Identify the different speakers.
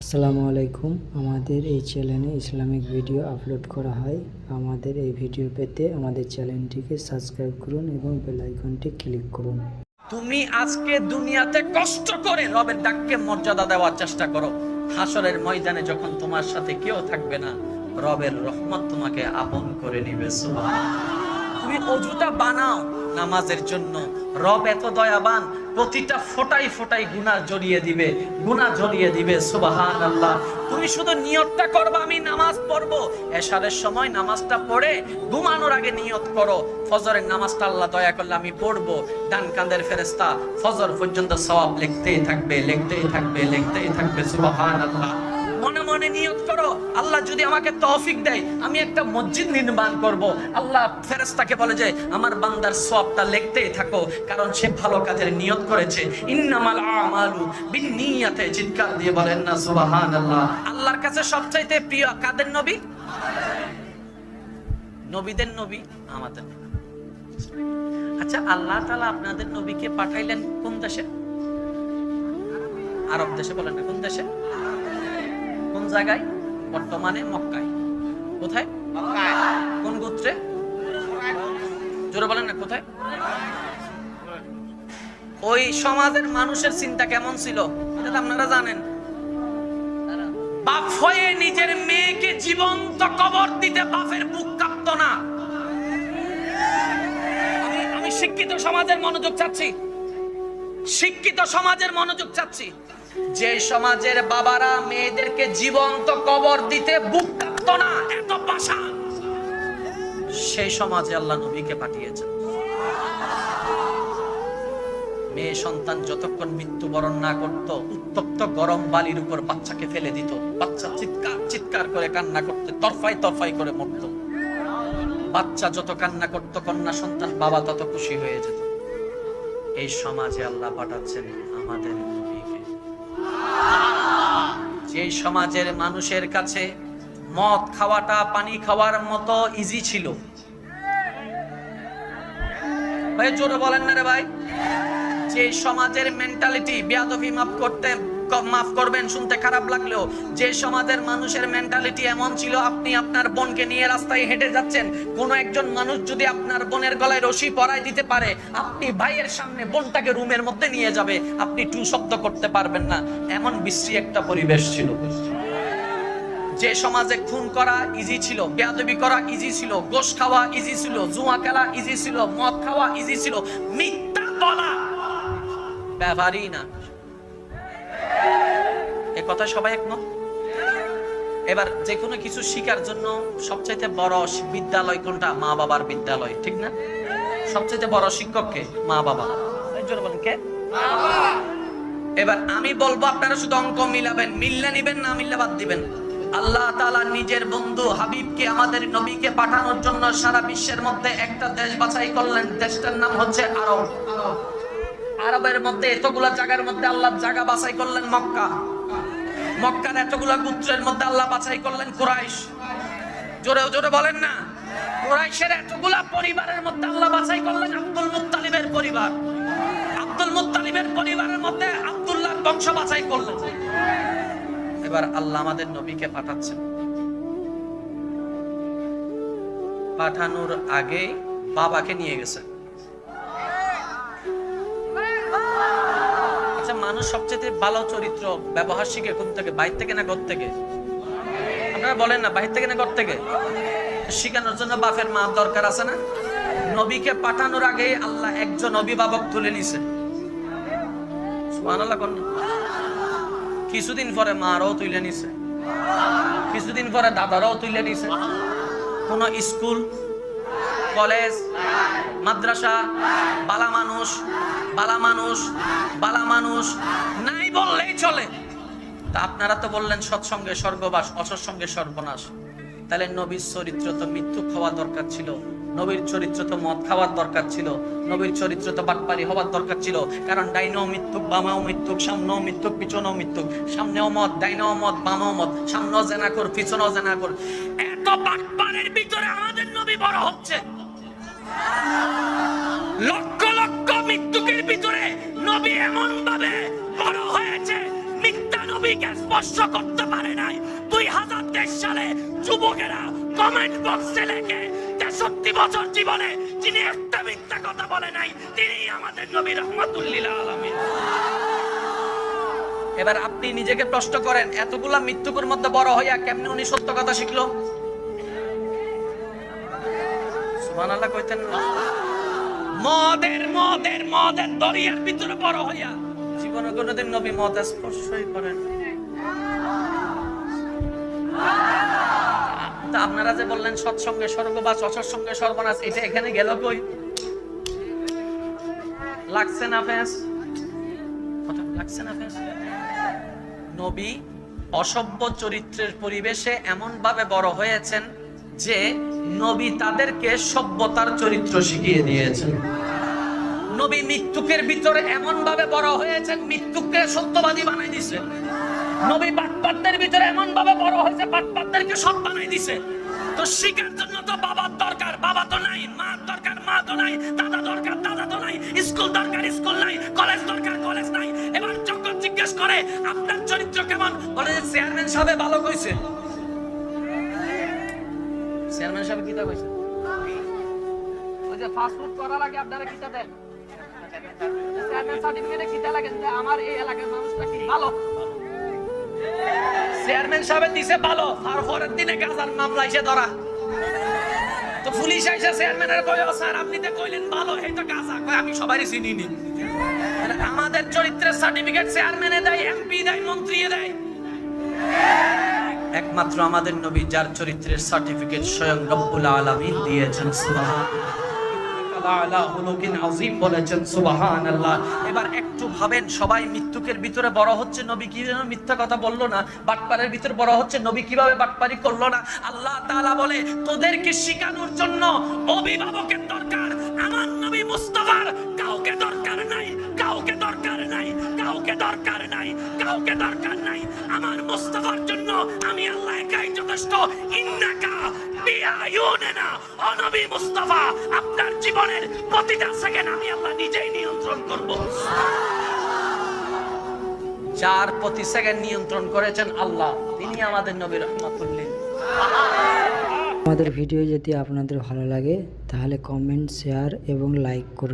Speaker 1: আসসালামু আলাইকুম। আমাদের এই চ্যানেলে ইসলামিক ভিডিও আপলোড করা হয়। আমাদের এই ভিডিও পেতে আমাদের চ্যানেলটিকে সাবস্ক্রাইব করুন এবং বেল আইকনটি ক্লিক করুন।
Speaker 2: তুমি আজকে দুনিয়াতে কষ্ট করে রবের ডাককে মর্যাদা দেওয়ার চেষ্টা করো। হাসরের ময়দানে যখন তোমার সাথে কেউ থাকবে না, রবের রহমত তোমাকে আপন করে নিবে। সুবহানাল্লাহ। তুমি অজুটা বানাও নামাজের জন্য। রব এত দয়াবান, প্রতিটা ফোঁটায় ফোঁটায় গুনাহ জড়িয়ে দিবে। সুবহানাল্লাহ। তুমি শুধু নিয়তটা করবা, আমি নামাজ পড়বো। এশারের সময় নামাজটা পড়ে ঘুমানোর আগে নিয়ত করো, ফজরের নামাজটা আল্লাহ দয়া করলে আমি পড়বো। ডান কাঁধের ফেরেশতা ফজর পর্যন্ত সওয়াব লিখতেই থাকবে। সুবহানাল্লাহ। মনে মনে নিয়ত করো, আল্লাহ যদি আমাকে তৌফিক দেয় আমি একটা মসজিদ নির্মাণ করব। আল্লাহ ফেরেশতাকে বলে যে আমার বান্দার সওয়াবটা লিখতেই থাকো, কারণ সে ভালো কাজের নিয়ত করেছে। ইন্নামাল আমালু বিন্নিয়াতে, চিৎকার দিয়ে বলেন না সুবহানাল্লাহ। আল্লাহর কাছে সবচাইতে প্রিয় কাদের নবী? নবীদের নবী আমাদের। আচ্ছা, আল্লাহ তাআলা আপনাদের নবীকে পাঠাইলেন কোন দেশে? আরব দেশে। বলেন না কোন দেশে? কোন জায়গায়? বর্তমানে মক্কায়। কোথায়? মক্কায়। কোন গোত্রে? জোরে বলেন না কোথায়? ওই সমাজের মানুষের চিন্তা কেমন ছিল এটা তো আপনারা জানেন। বাপ হয়ে নিজের মেয়েকে জীবন্ত কবর দিতে বাপের বুক কাঁপতো না। আমি শিক্ষিত সমাজের মনোযোগ চাচ্ছি। যে সমাজের বাবারা মেয়েদেরকে জীবন্ত কবর দিতে বুক কাঁপতো না, এত পাশা, সেই সমাজে আল্লাহ নবীকে পাঠিয়েছেন। মেয়ে সন্তান যতক্ষণ মৃত্যুবরণ না করত, উত্তপ্ত গরম বালির উপর বাচ্চাকে ফেলে দিত। বাচ্চা চিৎকার করে কান্না করতে তরফাই করে মরত। বাচ্চা যত কান্না করত, কন্যা সন্তান বাবা তত খুশি হয়ে যেত। এই সমাজে আল্লাহ পাঠাচ্ছেন আমাদের নবীকে। যে সমাজের মানুষের কাছে মদ খাওয়াটা পানি খাওয়ার মতো ইজি ছিল। ভাই জোরে বলেন না রে ভাই। যে সমাজের মেন্টালিটি, বেয়াদবি মাফ করবেন শুনতে খারাপ লাগলেও, যে সমাজের মানুষের মেন্টালিটি এমন ছিল, আপনি আপনার বোনকে নিয়ে রাস্তায় হেঁটে যাচ্ছেন, কোন একজন মানুষ যদি আপনার বোনের গলায় রশি পরায় দিতে পারে, আপনি ভাইয়ের সামনে বোনটাকে রুমের মধ্যে নিয়ে যাবে, আপনি টু শব্দ করতে পারবেন না। এমন বিশ্রী একটা পরিবেশ ছিল। যে সমাজে খুন করা ইজি ছিল, বেয়াদবি করা ইজি ছিল, গোশ খাওয়া ইজি ছিল, জুয়া খেলা ইজি ছিল, মদ খাওয়া ইজি ছিল, মিথ্যা বলা ব্যাপারই না। এ কথা সবাই একমত? এবার যে কোনো কিছু শিখার জন্য সবচাইতে বড় বিদ্যালয় কোনটা? মা বাবার বিদ্যালয়, ঠিক না? সবচাইতে বড় শিক্ষক কে? মা বাবা। বলেন কে? এবার আমি বলবো আপনারা শুধু অঙ্ক মিলাবেন, মিললে নিবেন, না মিললে বাদ দিবেন। আল্লাহ তাআলা নিজের বন্ধু হাবিবকে, আমাদের নবীকে পাঠানোর জন্য সারা বিশ্বের মধ্যে একটা দেশ বাছাই করলেন। দেশটার নাম হচ্ছে আরব। আরবের মধ্যে এতগুলা জায়গার মধ্যে আল্লাহ জায়গা বাছাই করলেন মক্কা। মক্কার এতগুলা গোত্রের মধ্যে আল্লাহ বাছাই করলেন কুরাইশ। জোরে বলেন না। কুরাইশের এতগুলা পরিবারের মধ্যে আল্লাহ বাছাই করলেন আব্দুল মুত্তালিবের পরিবার। আব্দুল মুত্তালিবের পরিবারের মধ্যে আব্দুল্লাহর বংশ বাছাই করলেন। এবার আল্লাহ আমাদের নবীকে পাঠাচ্ছেন। পাঠানোর আগে বাবাকে নিয়ে গেছেন। আচ্ছা, মানুষ সবচেয়ে ভালো চরিত্র ব্যবহার শিখে কোন থেকে? বাইরে থেকে না ঘর থেকে? আপনারা বলেন না, বাইরে থেকে না ঘর থেকে? শিখানোর জন্য বাপের মা দরকার আছে না? নবীকে পাঠানোর আগে আল্লাহ একজন অভিভাবক তুলে নিছে। সুবহানাল্লাহ। কিছুদিন পরে মারাও তুলে নিছে, কিছুদিন পরে দাদারাও তুলে নিছে। কোন স্কুল, কলেজ, মাদ্রাসা বালা মানুষ নাই বললেই চলে। তা আপনারা তো বললেন সৎসঙ্গে স্বর্গবাস, অসৎসঙ্গে সর্বনাশ। তাহলে নবীর চরিত্র তো মৃত্যু খাওয়া দরকার ছিল, নবীর চরিত্র তো মদ খাওয়ার দরকার ছিল, নবীর চরিত্র তো বাটপারি হওয়ার দরকার ছিল। কারণ ডাইনেও মৃত্যুক, বামেও মৃত্যুক, সামনেও মৃত্যুক, পিছনেও মৃত্যুক। সামনেও মদ, ডাইনেও মদ, বামেও মদ, সামনেও জেনা কর, পিছনেও জেনা কর। এত বাটপারের ভিতরে আমাদের নবী বড় হচ্ছে। লক্ষ লক্ষ মৃত্যুকের ভিতরে নবী এমন ভাবে বড় হয়েছে, মিথ্যা নবী নবীকে স্পর্শ করতে পারে নাই। 2023 সালে যুবকেরা কমেন্ট বক্সে লেখে 63 বছর জীবনে যিনি একটা মিথ্যা কথা বলে নাই তিনি আমাদের নবী রাহমাতুল লিল আলামিন। এবার আপনি নিজেকে প্রশ্ন করেন, এতগুলা মৃত্যুকের মধ্যে বড় হইয়া কেমনে উনি সত্য কথা শিখলো? সুবহানাল্লাহ কইতেন না? মদের দরিয়ার ভিতরে বড় হইয়া জীবনে কোনোদিন নবী মদ স্পর্শই করেন। তা আপনারা যে বললেন সৎসঙ্গে স্বর্গবাস অসৎসঙ্গে সর্বনাশ, এটা এখানে গেল কই? লাগছে না ফেস? লাগছে না ফেস? নবী অসভ্য চরিত্রের পরিবেশে এমন ভাবে বড় হয়েছেন যে নবী তাদেরকে সভ্যতার চরিত্র শিখিয়ে দিয়েছেন। নবী মৃত্যুকের ভিতরে এমন ভাবে বড় হয়েছেন, মৃত্যুকে সত্যবাদী বানাই দিছে। নবী বাটপারদের ভিতরে এমন ভাবে বড় হয়েছে, বাটপারদেরকে সৎ বানাই দিছে। তো শিখার জন্য তো বাবার দরকার, বাবা তো নাই। মার দরকার, মা তো নাই। দাদা দরকার, দাদা তো নাই। স্কুল দরকার, স্কুল নাই। কলেজ দরকার, কলেজ নাই। এবার যখন জিজ্ঞেস করে আপনার চরিত্র কেমন, বলে যে চেয়ারম্যান সাহেব ভালো কইছে। চেয়ারম্যান সাহেব কিটা কইছে? ওই যে ফাস্ট ফুড করার আগে আপনারা কিটা দেন? চেয়ারম্যান সার্টিফিকেটে কিটা লাগে যে আমার এই এলাকার মানুষটা কি ভালো? চেয়ারম্যান সাহেব দিছে ভালো, আর পরের দিনে গাজার মামলা এসে ধরা। তো পুলিশ আইসা চেয়ারম্যানের কয় স্যার আপনি তো কইলেন ভালো, এই তো গাজা। কয় আমি সবারই চিনি নি। আমাদের চরিত্রের সার্টিফিকেট চেয়ারম্যানে দেয়, এমপি দেয়, মন্ত্রী দেয়। একমাত্র আমাদের নবী যার চরিত্রের সার্টিফিকেট স্বয়ং রব্বুল আলামিন দিয়েছেন। সুবহানাল্লাহ। এবার একটু ভাবেন, সবাই মৃত্যুকের ভিতরে বড় হচ্ছে, নবী কিভাবে মিথ্যা কথা বললো না? বাটপারের ভিতরে বড় হচ্ছে, নবী কিভাবে বাটপারি করলো না? আল্লাহ তাআলা বলে তোদেরকে শিখানোর জন্য অভিভাবকের দরকার, আমার নবী মুস্তাফার কাউকে দরকার নাই, কাউকে দরকার নাই, কাউকে দরকার নাই, কাউকে দরকার নাই। আমার মুস্তাফার জন্য আমি আল্লাহ একাই যথেষ্ট। ইন্নাকা বিআয়ুনিনা, ও নবী মুস্তাফা আপনার জীবনের প্রতিটা সেকেন্ড আমি আল্লাহ নিজেই নিয়ন্ত্রণ করব। চার প্রতি সেকেন্ড নিয়ন্ত্রণ করেছেন আল্লাহ, তিনি আমাদের নবী রাহমাতুল লিল।
Speaker 1: আমাদের ভিডিও যদি আপনাদের ভালো লাগে তাহলে কমেন্ট, শেয়ার এবং লাইক করুন।